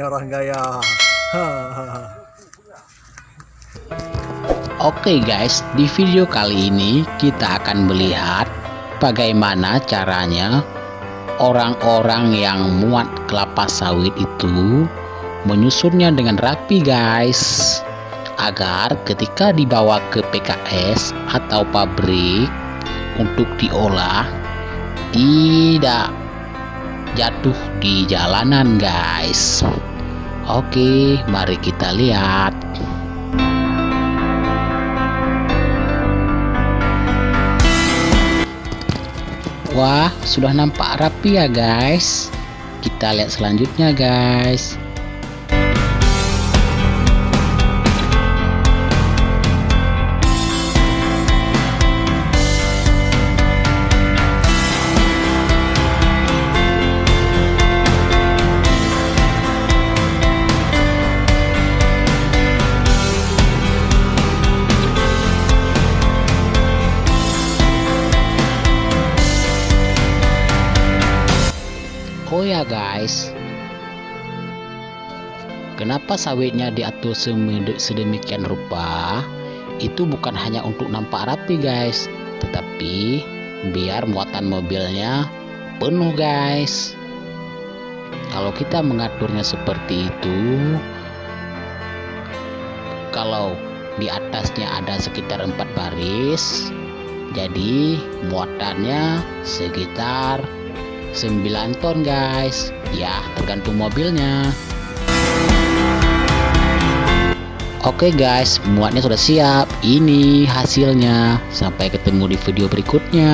orang gaya. Oke guys, di video kali ini kita akan melihat bagaimana caranya orang-orang yang muat kelapa sawit itu menyusunnya dengan rapi guys, agar ketika dibawa ke PKS atau pabrik untuk diolah tidak jatuh di jalanan guys. Oke, mari kita lihat. Wah, sudah nampak rapi ya guys. Kita lihat selanjutnya guys. Oh ya guys, kenapa sawitnya diatur sedemikian rupa? Itu bukan hanya untuk nampak rapi guys, tetapi biar muatan mobilnya penuh guys. Kalau kita mengaturnya seperti itu, kalau di atasnya ada sekitar 4 baris, jadi muatannya sekitar 9 ton guys, ya tergantung mobilnya. Oke guys, muatnya sudah siap. Ini hasilnya. Sampai ketemu di video berikutnya.